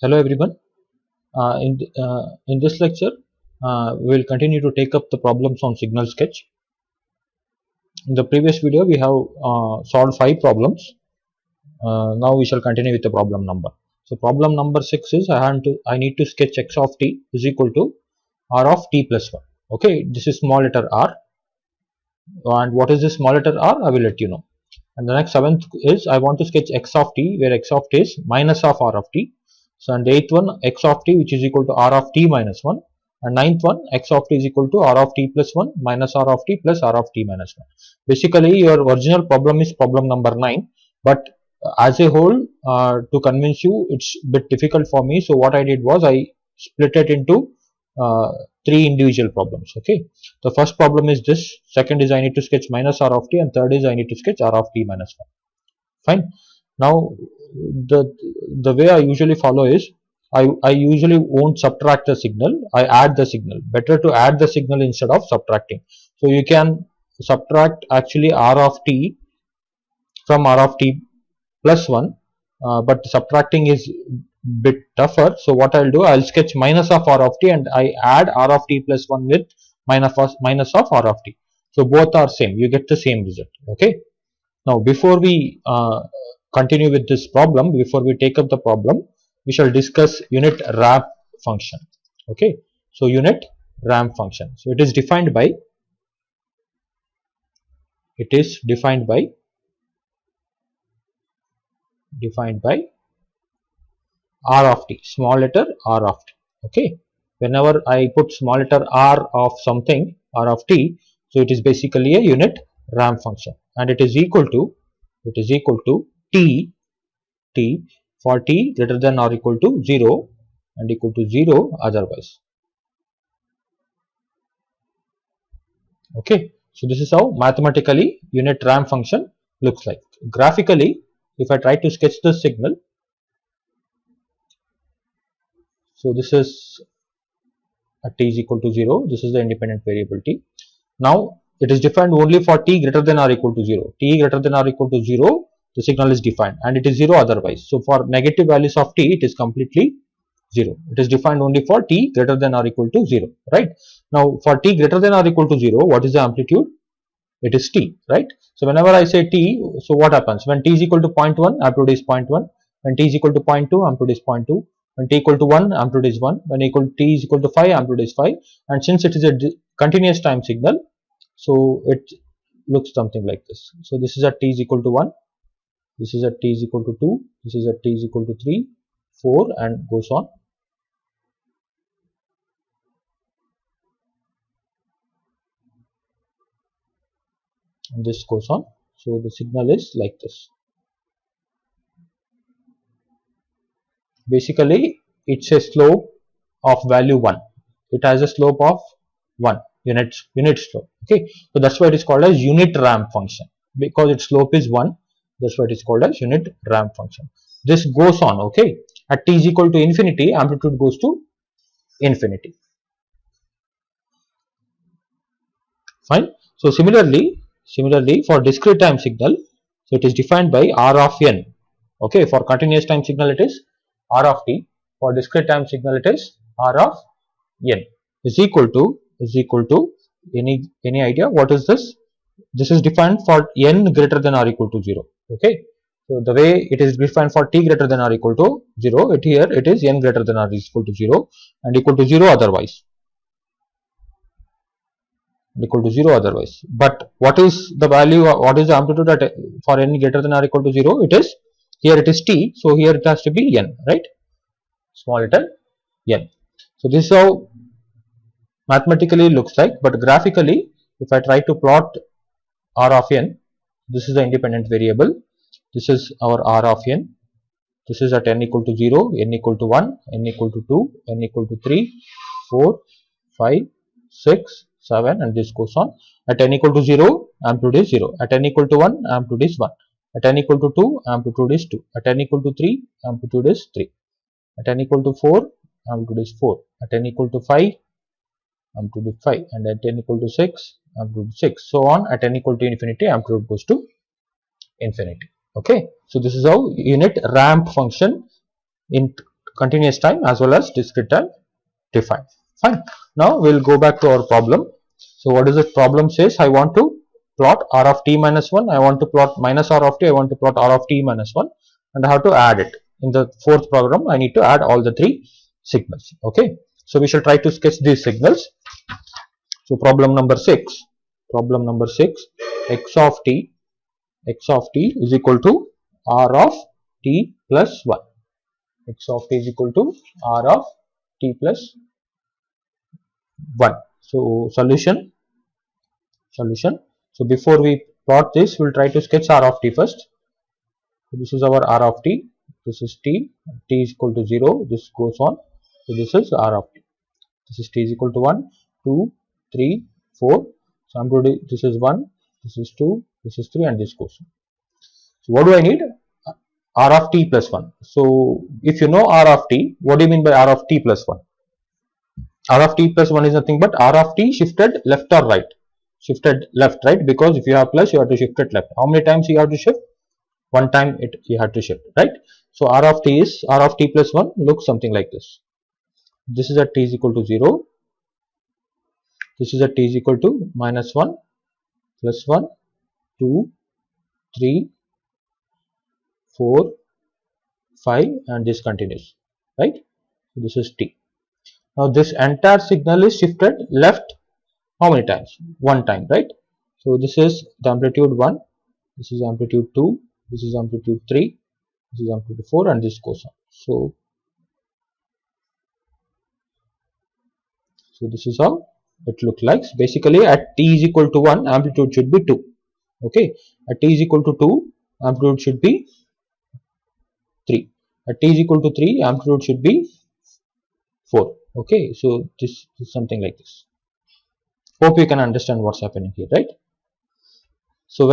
Hello everyone. In this lecture, we will continue to take up the problems on signal sketch. In the previous video, we have solved 5 problems. Now we shall continue with the problem number. So problem number 6 is I need to sketch x of t is equal to r of t plus 1. Okay, this is small letter r. And what is this small letter r? I will let you know. And the next 7th is I want to sketch x of t, where x of t is minus of r of t. So, and the 8th one, x of t, which is equal to r of t minus 1. And 9th one, x of t is equal to r of t plus 1 minus r of t plus r of t minus 1. Basically, your original problem is problem number 9. But as a whole, to convince you, it's a bit difficult for me. So, what I did was I split it into 3 individual problems. Okay. The first problem is this. Second is I need to sketch minus r of t. And third is I need to sketch r of t minus 1. Fine. Now, the way I usually follow is I usually won't subtract the signal, I add the signal. Better to add the signal instead of subtracting. So you can subtract actually r of t from r of t plus 1, but subtracting is bit tougher. So what I'll do, I'll sketch minus of r of t and I add r of t plus 1 with minus of r of t. So both are same, you get the same result. Okay. Now before we continue with this problem, before we take up the problem, we shall discuss unit ramp function. Okay, so unit ramp function. So it is defined by r of t, small letter r of t. Okay, whenever I put small letter r of something, r of t, so it is basically a unit ramp function, and it is equal to t for t greater than or equal to 0 and equal to 0 otherwise. Okay, so this is how mathematically unit ramp function looks like. Graphically, if I try to sketch the signal, so this is at t is equal to 0, this is the independent variable t. Now it is defined only for t greater than or equal to 0. T greater than or equal to 0, the signal is defined, and it is 0 otherwise. So for negative values of t, it is completely 0. It is defined only for t greater than or equal to 0, right? Now for t greater than or equal to 0, what is the amplitude? It is t, right? So whenever I say t, so what happens? When t is equal to 0.1, amplitude is 0.1. When t is equal to 0.2, amplitude is 0.2. When t equal to 1, amplitude is 1. When t is equal to 5, amplitude is 5. And since it is a continuous time signal, so it looks something like this. So this is at t is equal to 1. This is at t is equal to 2. This is at t is equal to 3, 4, and goes on. And this goes on. So the signal is like this. Basically, it's a slope of value 1. It has a slope of 1 unit slope. Okay, so that's why it is called as unit ramp function, because its slope is 1. That's why it is called as unit ramp function. This goes on. Okay, at t is equal to infinity, amplitude goes to infinity. Fine. So similarly for discrete time signal, so it is defined by r of n. Okay, for continuous time signal it is r of t. For discrete time signal it is r of n is equal to any idea what is this? This is defined for n greater than or equal to 0. Okay, so the way it is defined for t greater than or equal to 0, here it is n greater than or equal to 0 and equal to 0 otherwise. But what is the value, what is the amplitude at for n greater than or equal to 0? It is, here it is t, so here it has to be n, right? Small letter n. So this is how mathematically looks like, but graphically, if I try to plot r of n, this is the independent variable. This is our r of n. This is at n equal to 0, n equal to 1, n equal to 2, n equal to 3, 4, 5, 6, 7, and this goes on. At n equal to 0, amplitude is 0. At n equal to 1, amplitude is 1. At n equal to 2, amplitude is 2. At n equal to 3, amplitude is 3. At n equal to 4, amplitude is 4. At n equal to 5, amplitude is 5. And at n equal to 6, amplitude is 6. So on, at n equal to infinity, amplitude goes to infinity. Okay. So this is how unit ramp function in continuous time as well as discrete time defined. Fine. Now we'll go back to our problem. So what is the problem says? I want to plot r of t minus 1, I want to plot minus r of t, I want to plot r of t minus 1, and I have to add it. In the fourth program, I need to add all the three signals. Okay. So we shall try to sketch these signals. So problem number 6, x of t is equal to r of t plus 1. X of t is equal to r of t plus 1. So solution. So before we plot this, we'll try to sketch r of t first. So this is our r of t. This is t. T is equal to 0. This goes on. So this is r of t. This is t is equal to 1, 2, 3, 4. So I'm going to, this is 1, this is 2, this is 3, and this goes on. So what do I need? R of t plus 1. So if you know r of t, what do you mean by r of t plus 1? R of t plus 1 is nothing but r of t shifted left or right. Shifted left, right? Because if you have plus, you have to shift it left. How many times you have to shift? One time you have to shift, right? So r of t is r of t plus 1 looks something like this. This is at t is equal to 0. This is at t is equal to minus 1, plus 1, 2, 3, 4, 5, and this continues, right? So this is t. Now this entire signal is shifted left how many times? One time, right? So this is the amplitude 1, this is amplitude 2, this is amplitude 3, this is amplitude 4, and this goes on. So this is how it looks like. Basically at t is equal to 1, amplitude should be 2. Okay, at t is equal to 2, amplitude should be 3. At t is equal to 3, amplitude should be 4. Okay, so this is something like this. Hope you can understand what's happening here, right? So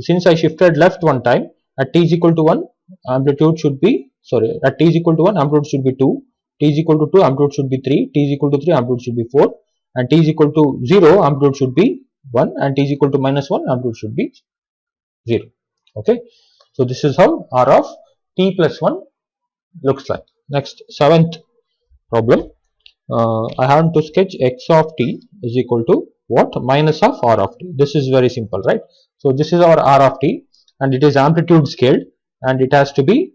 since I shifted left one time, at t is equal to 1, amplitude should be, sorry, at t is equal to 1, amplitude should be 2, t is equal to 2, amplitude should be 3, t is equal to 3, amplitude should be 4, and t is equal to 0, amplitude should be 1, and t is equal to minus 1, amplitude should be 0. Okay, so this is how r of t plus 1 looks like. Next, seventh problem. I have to sketch x of t is equal to what? Minus of r of t. This is very simple, right? So this is our r of t, and it is amplitude scaled, and it has to be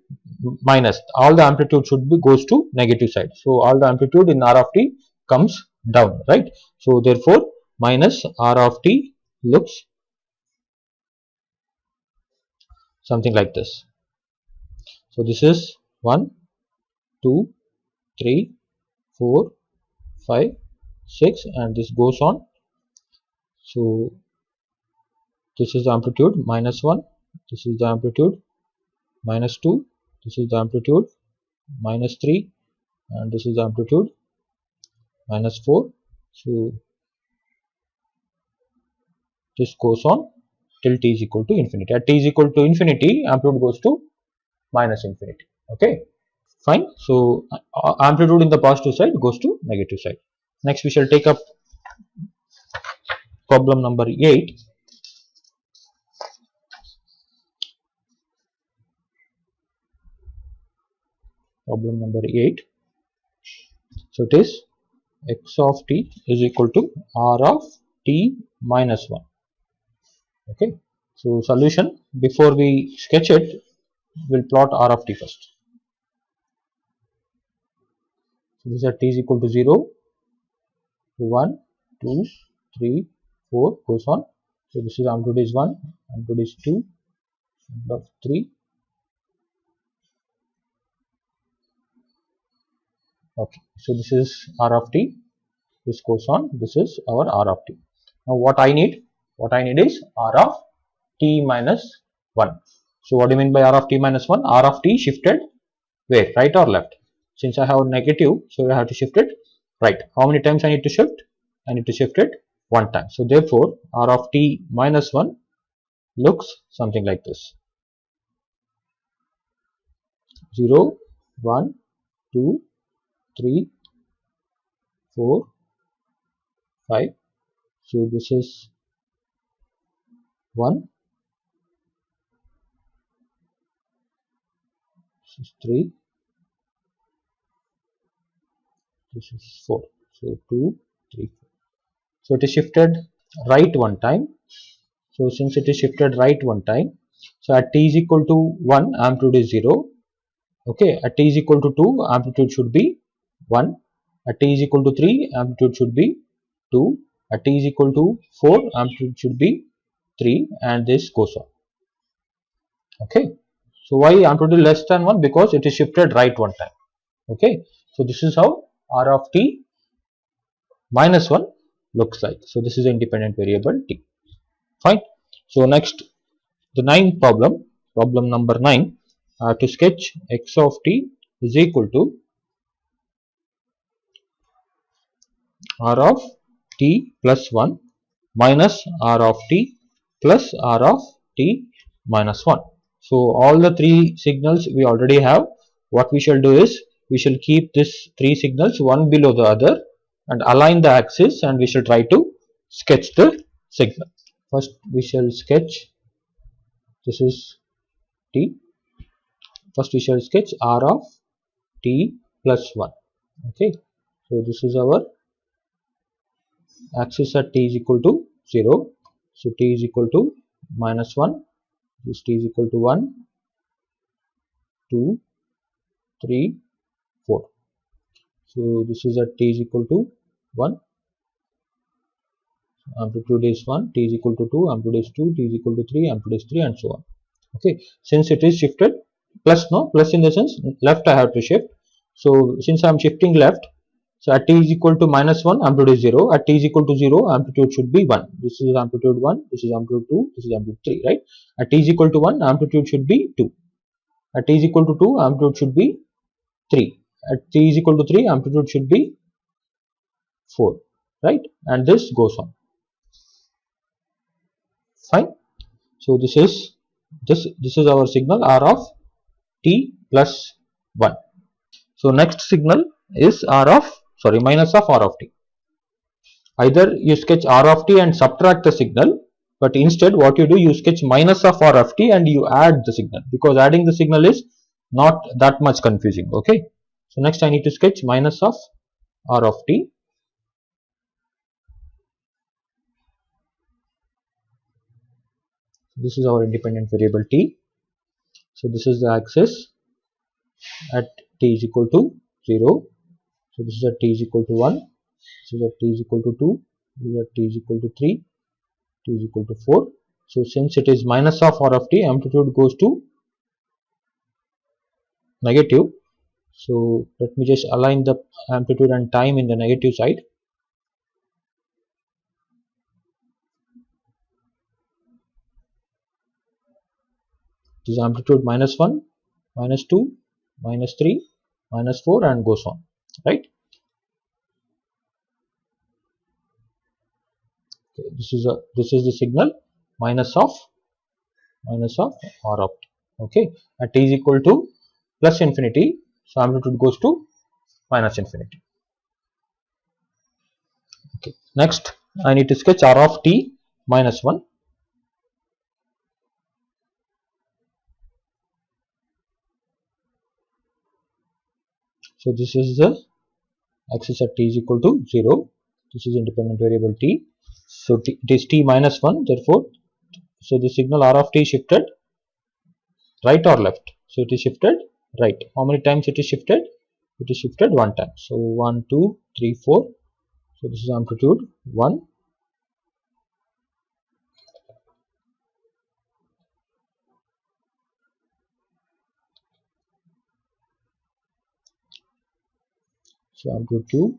minus. All the amplitude should be goes to negative side. So all the amplitude in r of t comes down, right? So therefore minus r of t looks something like this. So this is 1, 2, 3, 4, 5, 6, and this goes on. So this is the amplitude minus 1, this is the amplitude minus 2, this is the amplitude minus 3, and this is the amplitude minus 4. So this goes on till t is equal to infinity. At t is equal to infinity, amplitude goes to minus infinity. Okay, fine. So amplitude in the positive side goes to negative side. Next we shall take up problem number 8. Problem number 8. So it is x of t is equal to r of t minus 1. Okay, so solution, before we sketch it, we'll plot r of t first. So this is at t is equal to 0, 1, 2, 3, 4 goes on. So this is amplitude is 1, amplitude is 2, amplitude of 3. Okay, so this is r of t. This goes on. This is our r of t. Now what I need is r of t minus 1. So what do you mean by r of t minus 1? R of t shifted where? Right or left? Since I have negative, so I have to shift it right. How many times I need to shift? I need to shift it one time. So therefore r of t minus 1 looks something like this. 0, 1, 2, 3, 4, 5. So this is 1, this is 3, this is 4. So 2, 3, 4. So it is shifted right one time. So since it is shifted right one time, so at t is equal to 1, amplitude is 0. Okay, at t is equal to 2, amplitude should be 1. At t is equal to 3, amplitude should be 2. At t is equal to 4, amplitude should be 3, and this goes on. Okay, so why amplitude less than 1? Because it is shifted right one time. Okay, so this is how r of t minus 1 looks like. So this is the independent variable t. Fine. So next, the ninth problem, problem number 9, to sketch x of t is equal to r of t plus 1 minus r of t plus r of t minus 1. So all the three signals we already have. What we shall do is, we shall keep these three signals one below the other and align the axis, and we shall try to sketch the signal. First we shall sketch, this is t. First we shall sketch r of t plus 1. Okay, so this is our axis at t is equal to 0. So t is equal to minus 1, this t is equal to 1, 2, 3, 4. So this is at t is equal to 1, amplitude is 1, t is equal to 2, amplitude is 2, t is equal to 3, amplitude is 3, and so on. Okay, since it is shifted, plus in the sense left I have to shift. So since I am shifting left, so at t is equal to minus 1, amplitude is 0. At t is equal to 0, amplitude should be 1. This is amplitude 1, this is amplitude 2, this is amplitude 3, right? At t is equal to 1, amplitude should be 2. At t is equal to 2, amplitude should be 3. At t is equal to 3, amplitude should be 4, right? And this goes on. Fine. So this is our signal r of t plus 1. So next signal is minus of r of t. Either you sketch r of t and subtract the signal, but instead what you do, you sketch minus of r of t and you add the signal, because adding the signal is not that much confusing. Okay, so next I need to sketch minus of r of t. This is our independent variable t. So this is the axis at t is equal to 0. So this is at t is equal to 1. This is at t is equal to 2. This is at t is equal to 3. T is equal to 4. So since it is minus of r of t, amplitude goes to negative. So let me just align the amplitude and time in the negative side. This is amplitude minus 1, minus 2, minus 3, minus 4, and goes on, right? Okay, this is the signal minus of r of t. Okay, at t is equal to plus infinity, so amplitude goes to minus infinity. Okay, next I need to sketch r of t minus 1. So this is the axis at t is equal to 0. This is independent variable t. So it is t minus 1. Therefore, so the signal r of t is shifted right or left. So it is shifted right. How many times it is shifted? It is shifted one time. So 1, 2, 3, 4. So this is amplitude 1. So amplitude 2,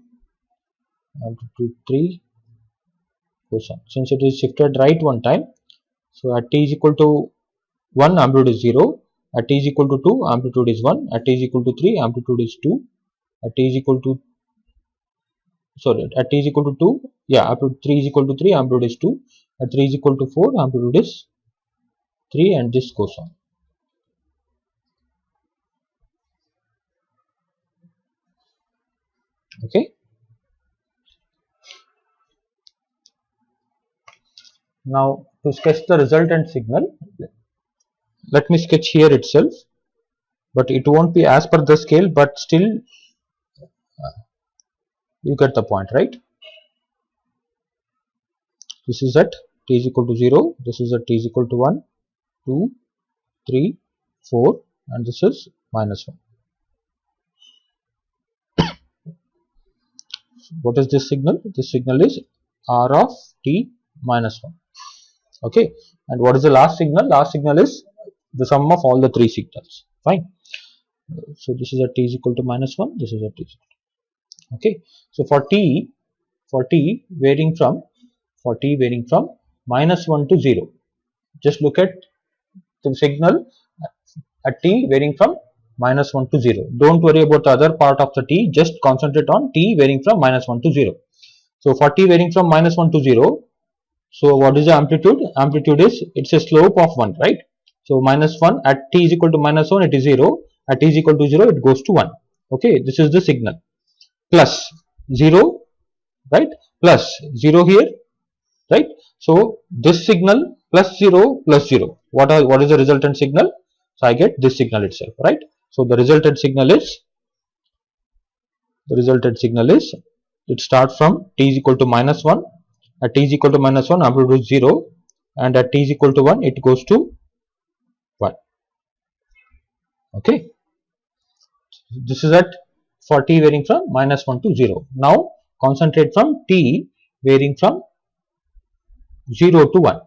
amplitude 3, goes on. Since it is shifted right one time, so at t is equal to 1, amplitude is 0. At t is equal to 2, amplitude is 1. At t is equal to 3, amplitude is 2. At t is equal to at t is equal to 2, yeah, amplitude 3 is equal to 3, amplitude is 2. At 3 is equal to 4, amplitude is 3, and this goes on. Okay. Now to sketch the resultant signal, let me sketch here itself, but it won't be as per the scale, but still You get the point, right? This is at t is equal to 0, this is at t is equal to 1, 2, 3, 4, and this is minus 1. What is this signal? This signal is r of t minus 1. Okay, and what is the last signal? Last signal is the sum of all the three signals. Fine. So this is at t is equal to minus 1, this is at t is equal to. Okay, so for t varying from minus 1 to 0, just look at the signal at t varying from minus 1 to 0. Don't worry about the other part of the t, just concentrate on t varying from minus 1 to 0. So for t varying from minus 1 to 0, so what is the amplitude? Amplitude is, it's a slope of 1, right? So minus 1 at t is equal to minus 1, it is 0. At t is equal to 0, it goes to 1. Okay, this is the signal. Plus 0, right? Plus 0 here, right? So this signal plus 0 plus 0. What is the resultant signal? So I get this signal itself, right? So the resultant signal is it starts from t is equal to minus 1. At t is equal to minus 1, amplitude is 0, and at t is equal to 1, it goes to 1. Okay, this is at for t varying from minus 1 to 0. Now concentrate from t varying from 0 to 1.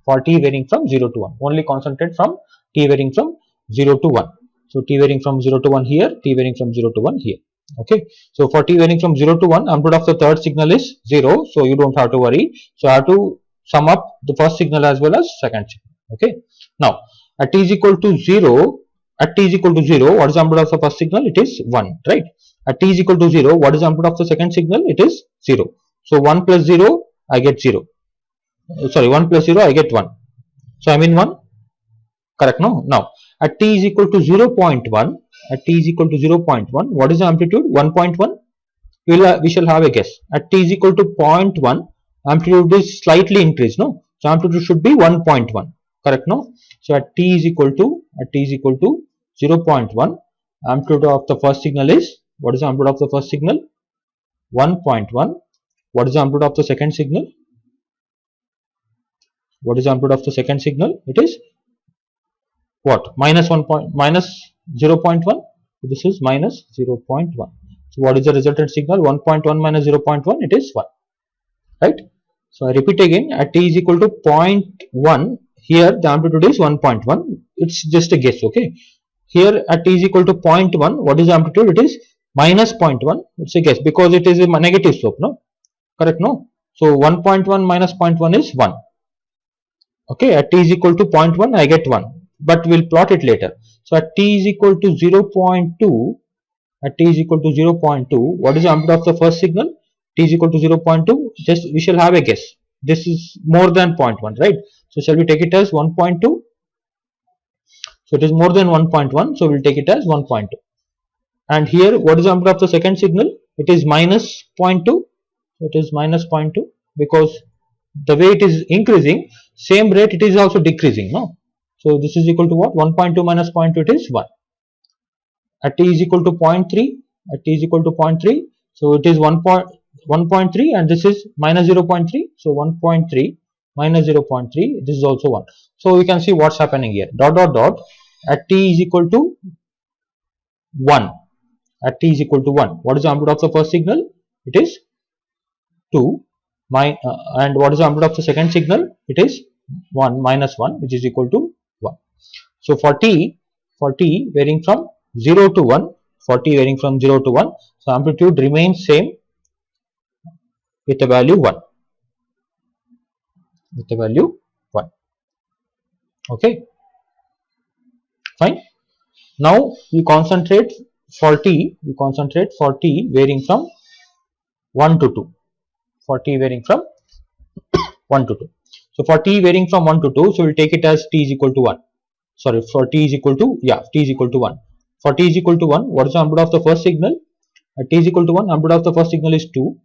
For t varying from 0 to 1, only concentrate from t varying from 0 to 1. So t varying from 0 to 1 here, t varying from 0 to 1 here. Okay, so for t varying from 0 to 1, amplitude of the third signal is 0, so you don't have to worry. So I have to sum up the first signal as well as second signal. Okay, now at t is equal to 0, what is the amplitude of the first signal? It is 1, right? At t is equal to 0, what is the amplitude of the second signal? It is 0. So 1 plus 0, I get 0. Sorry, 1 plus 0, I get 1. So I mean 1, correct? No. Now at t is equal to 0.1, what is the amplitude? 1.1. We shall have a guess. At t is equal to 0.1, amplitude is slightly increased, no? So amplitude should be 1.1, correct? No. So at t is equal to 0.1, amplitude of the first signal is, what is the amplitude of the first signal? 1.1. What is the amplitude of the second signal? What is the amplitude of the second signal? It is what? Minus 0.1. This is minus 0.1. So what is the resultant signal? 1.1 minus 0.1, it is 1, right? So I repeat again, at t is equal to 0.1, here the amplitude is 1.1. It's just a guess. Okay, here at t is equal to 0.1, what is the amplitude? It is minus 0.1. It's a guess because it is a negative slope, no? Correct? No. So 1.1 minus 0.1 is 1. Okay, at t is equal to 0.1, I get 1, but we'll plot it later. So at t is equal to 0.2, what is the amplitude of the first signal? T is equal to 0.2, just we shall have a guess. This is more than 0.1, right? So shall we take it as 1.2? So it is more than 1.1, so we'll take it as 1.2. And here, what is the amplitude of the second signal? It is minus 0.2. So it is minus 0.2 because the way it is increasing, same rate it is also decreasing, no? So this is equal to what? 1.2 minus 0.2, it is 1. At t is equal to 0.3, so it is 1.3 and this is minus 0.3. So 1.3 minus 0.3, this is also 1. So we can see what's happening here. Dot dot dot. At t is equal to 1. At t is equal to 1. What is the amplitude of the first signal? It is 2. And what is the amplitude of the second signal? It is 1 minus 1, which is equal to 1. So for t varying from 0 to 1, so amplitude remains same with the value 1. Okay, fine. Now we concentrate for t varying from 1 to 2. So for t varying from 1 to 2, so we'll take it as t is equal to 1. Sorry, for t is equal to 1. For t is equal to 1, what is the amplitude of the first signal? At t is equal to 1, amplitude of the first signal is 2.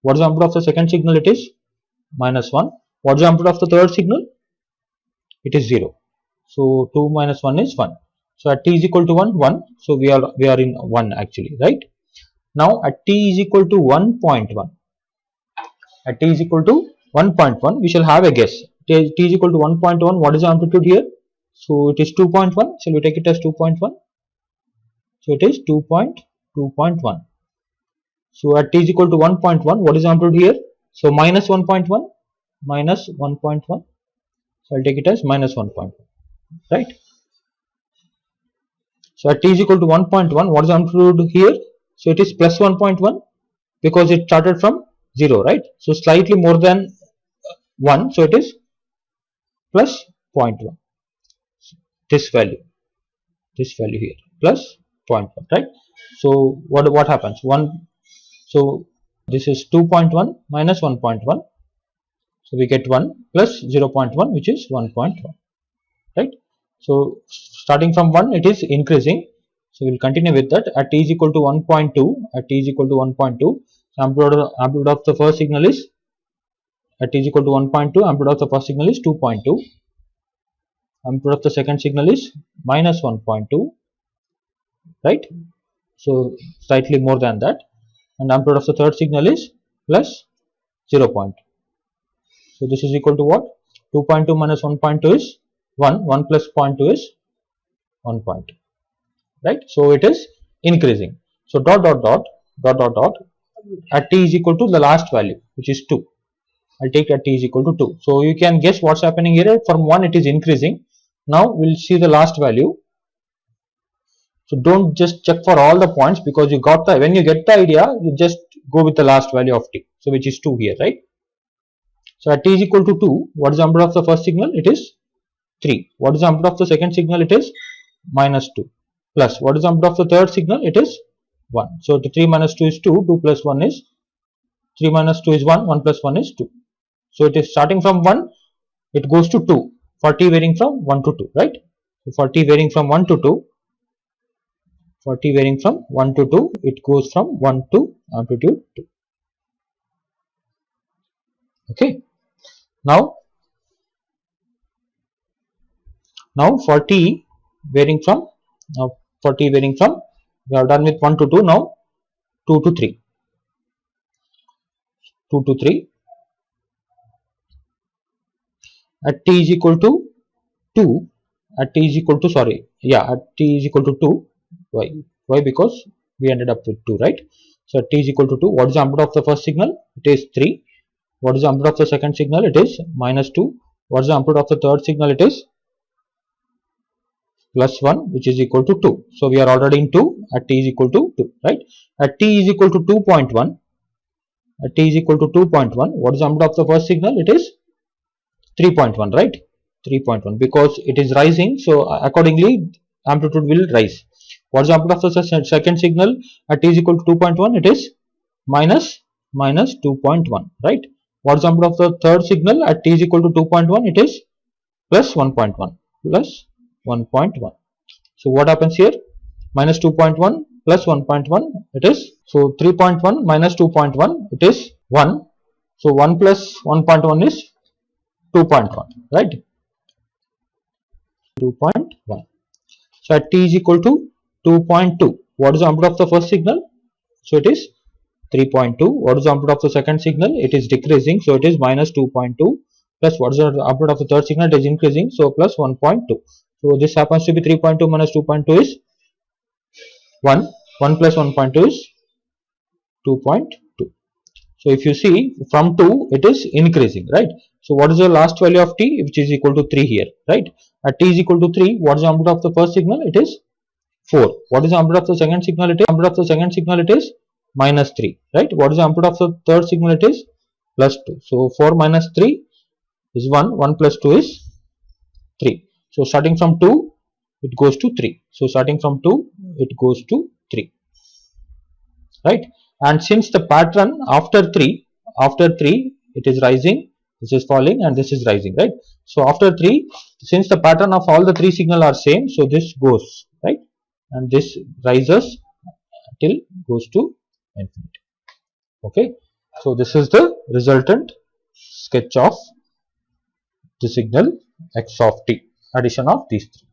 What is the amplitude of the second signal? It is minus 1. What is the amplitude of the third signal? It is 0. So 2 minus 1 is 1. So at t is equal to 1, 1. So we are in 1 actually, right? Now at t is equal to 1.1, at t is equal to 1.1, we shall have a guess. T is equal to 1.1, what is the amplitude here? So it is 2.1, shall we take it as 2.1? So it is 2.1. So at t is equal to 1.1, what is the amplitude here? So minus 1.1, minus 1.1. So I'll take it as minus 1.1, right? So at t is equal to 1.1, what is the amplitude here? So it is plus 1.1 because it started from 0, right? So slightly more than 1, so it is plus 0.1. This value here plus 0.1, right? So what happens? So this is 2.1 minus 1.1. So we get 1 plus 0.1, which is 1.1, right? So starting from 1, it is increasing. So we will continue with that. At t is equal to 1.2, at t is equal to 1.2, amplitude of the first signal is, at t is equal to 1.2, amplitude of the first signal is 2.2. Amplitude of the second signal is minus 1.2, right? So slightly more than that. And amplitude of the third signal is plus 0.2. So this is equal to what? 2.2 minus 1.2 is 1. 1 plus 0.2 is 1.2. Right? So it is increasing. So dot dot dot dot dot dot at t is equal to the last value, which is 2. I'll take at t is equal to 2. So you can guess what's happening here. From 1 it is increasing. Now we'll see the last value. So don't just check for all the points, because you got the, when you get the idea, you just go with the last value of t. So which is 2 here, right? So at t is equal to 2, what is the amplitude of the first signal? It is 3. What is the amplitude of the second signal? It is minus 2. Plus, what is the amplitude of the third signal? It is 1. So 3 minus 2 is 2, 2 plus 1 is, 3 minus 2 is 1, 1 plus 1 is 2. So it is starting from 1, it goes to 2, for t varying from 1 to 2, right? So for t varying from 1 to 2, for t varying from 1 to 2, it goes from 1 to amplitude 2. Okay. Now for t varying from, we are done with 1 to 2, now 2 to 3. 2 to 3 at t is equal to 2, at t is equal to, at t is equal to 2. Why? Because we ended up with 2, right? So at t is equal to 2, what is the amplitude of the first signal? It is 3. What is the amplitude of the second signal? It is minus 2. What is the amplitude of the third signal? It is plus 1, which is equal to 2. So we are already in 2 at t is equal to 2, right? At t is equal to 2.1, at t is equal to 2.1, what is the amplitude of the first signal? It is 3.1, right? 3.1, because it is rising, so accordingly amplitude will rise. What is the amplitude of the second signal? At t is equal to 2.1, it is minus 2.1, right? What is the amplitude of the third signal? At t is equal to 2.1, it is plus 1.1, plus 1.1. So what happens here? Minus 2.1 plus 1.1, it is, so 3.1 minus 2.1, it is 1. So 1 plus 1.1 is 2.1, right? 2.1. So at t is equal to 2.2, what is the amplitude of the first signal? So it is 3.2. What is the amplitude of the second signal? It is decreasing, so it is minus 2.2. Plus, what is the amplitude of the third signal? It is increasing, so plus 1.2. So this happens to be 3.2 minus 2.2 is 1. 1 plus 1.2 is 2.2. So if you see, from 2 it is increasing, right? So what is the last value of t? Which is equal to 3 here, right? At t is equal to 3, what is the amplitude of the first signal? It is 4. What is the amplitude of the second signal? It is, amplitude of the second signal, it is minus 3, right? What is the amplitude of the third signal? It is plus 2. So 4 minus 3 is 1. 1 plus 2 is 3. So starting from 2, it goes to 3. So starting from 2, it goes to 3, right? And since the pattern after 3, it is rising, this is falling, and this is rising, right? So after 3, since the pattern of all the 3 signal are same, so this goes, right? And this rises till goes to infinity. Okay, so this is the resultant sketch of the signal x of t, addition of these three.